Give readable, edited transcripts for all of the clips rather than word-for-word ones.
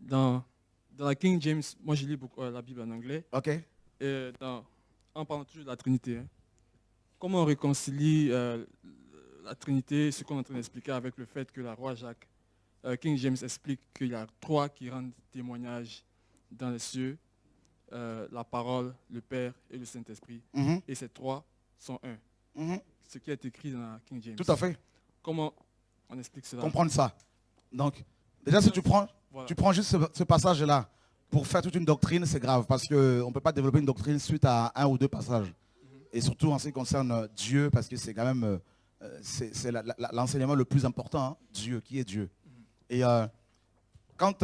Dans, dans la King James, moi je lis beaucoup la Bible en anglais. OK? Et en parlant toujours de la Trinité, hein, comment on réconcilie la Trinité, ce qu'on est en train d'expliquer, avec le fait que la roi Jacques, King James explique qu'il y a trois qui rendent témoignage dans les cieux, la parole, le Père et le Saint-Esprit. Mhm. Et ces trois sont un. Mhm. Ce qui est écrit dans la King James. Tout à fait. Comment on explique cela? Comprendre ça. Donc, déjà, si tu prends, Voilà. tu prends juste ce passage-là pour faire toute une doctrine, c'est grave parce qu'on ne peut pas développer une doctrine suite à un ou deux passages. Et surtout en ce qui concerne Dieu, parce que c'est quand même c'est l'enseignement le plus important, hein, Dieu, qui est Dieu. Et quand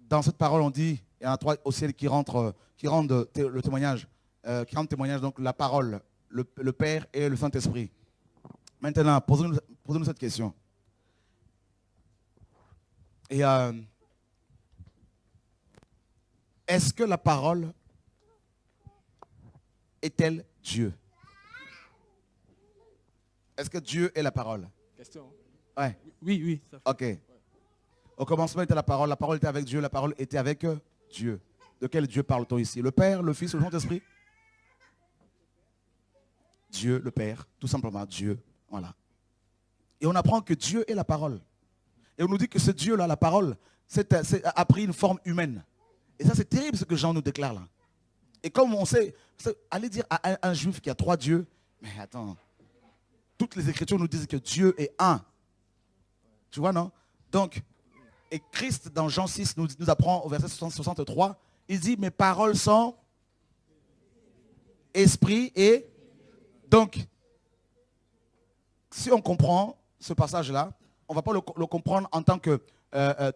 dans cette parole on dit, il y en a trois au ciel qui rendent le témoignage, qui rendent témoignage, donc la parole, le Père et le Saint-Esprit. Maintenant, posez-nous cette question. Et est-ce que la parole est-elle Dieu? Est-ce que Dieu est la parole? Question. Ouais. Oui, ça fait. Ok. Au commencement était la parole était avec Dieu, la parole était avec Dieu. De quel Dieu parle-t-on ici? Le Père, le Fils ou le Saint-Esprit? Dieu, le Père, tout simplement Dieu. Voilà. Et on apprend que Dieu est la parole. Et on nous dit que ce Dieu-là, la parole, a pris une forme humaine. Et ça, c'est terrible ce que Jean nous déclare là. Et comme on sait, aller dire à un juif qu'il y a trois dieux, mais attends, toutes les Écritures nous disent que Dieu est un. Tu vois, non? Donc, et Christ, dans Jean 6, nous apprend au verset 63, il dit, mes paroles sont esprit et... Donc, si on comprend ce passage-là, on ne va pas le comprendre en tant que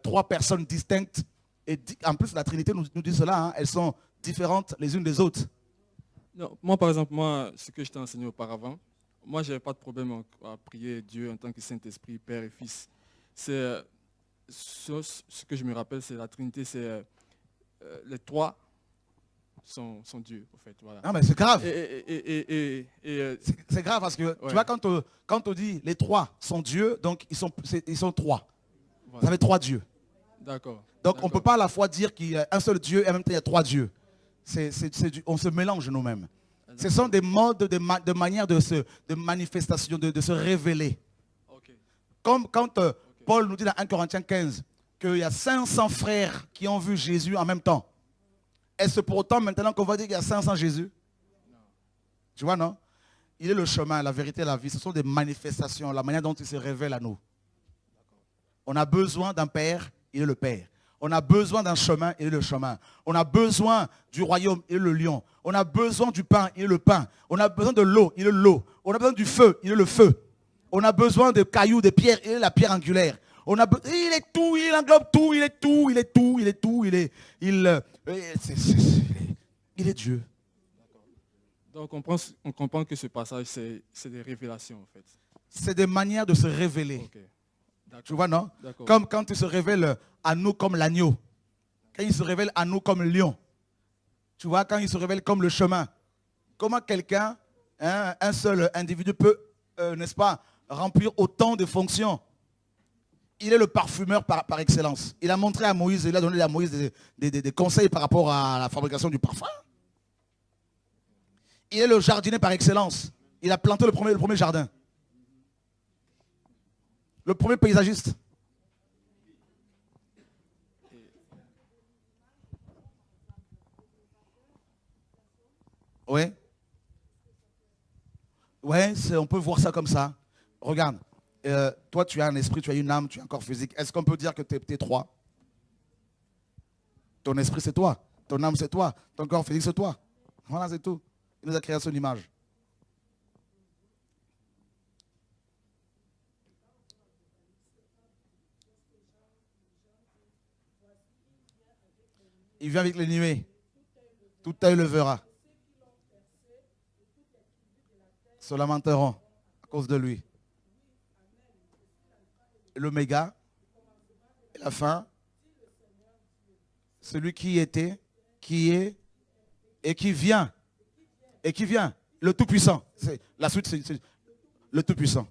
trois personnes distinctes. Et en plus, la Trinité nous dit cela, hein, elles sont différentes les unes des autres. Non, moi, par exemple, ce que je t'ai enseigné auparavant, moi, je n'avais pas de problème à prier Dieu en tant que Saint-Esprit, Père et Fils. C'est ce que je me rappelle, c'est la Trinité, c'est les trois sont Dieu, en fait. Voilà. Non, mais c'est grave. C'est grave parce que, tu vois, quand on dit les trois sont Dieu, donc ils sont trois. Voilà. Vous avez trois dieux. D'accord. Donc on ne peut pas à la fois dire qu'il y a un seul Dieu et en même temps il y a trois dieux. On se mélange nous-mêmes. Ce sont des modes, de manière de manifestation, de se révéler. Okay. Comme quand Paul nous dit dans 1 Corinthiens 15 qu'il y a 500 frères qui ont vu Jésus en même temps. Est-ce pour autant maintenant qu'on va dire qu'il y a 500 Jésus? Non. Tu vois, non? Il est le chemin, la vérité, la vie. Ce sont des manifestations, la manière dont il se révèle à nous. On a besoin d'un Père, il est le Père. On a besoin d'un chemin, il est le chemin. On a besoin du royaume, il est le lion. On a besoin du pain, il est le pain. On a besoin de l'eau, il est l'eau. On a besoin du feu, il est le feu. On a besoin de cailloux, de pierres, il est la pierre angulaire. Il est tout, il englobe tout, il est tout, il est tout, il est tout, il est Dieu. Donc on comprend que ce passage, c'est des révélations en fait. C'est des manières de se révéler. Okay. Tu vois, non? Comme quand il se révèle à nous comme l'agneau. Quand il se révèle à nous comme le lion. Tu vois, quand il se révèle comme le chemin. Comment quelqu'un, hein, un seul individu peut, n'est-ce pas, remplir autant de fonctions? Il est le parfumeur par excellence. Il a montré à Moïse, il a donné à Moïse des conseils par rapport à la fabrication du parfum. Il est le jardinier par excellence. Il a planté le premier jardin. Le premier paysagiste. Oui. Oui, on peut voir ça comme ça. Regarde, toi tu as un esprit, tu as une âme, tu as un corps physique. Est-ce qu'on peut dire que tu es trois? Ton esprit c'est toi, ton âme c'est toi, ton corps physique c'est toi. Voilà, c'est tout. Il nous a créé à son image. Il vient avec les nuées. Tout œil le verra. Se lamenteront à cause de lui. L'oméga et la fin. Celui qui était, qui est et qui vient. Et qui vient. Le Tout-Puissant. La suite, c'est le Tout-Puissant.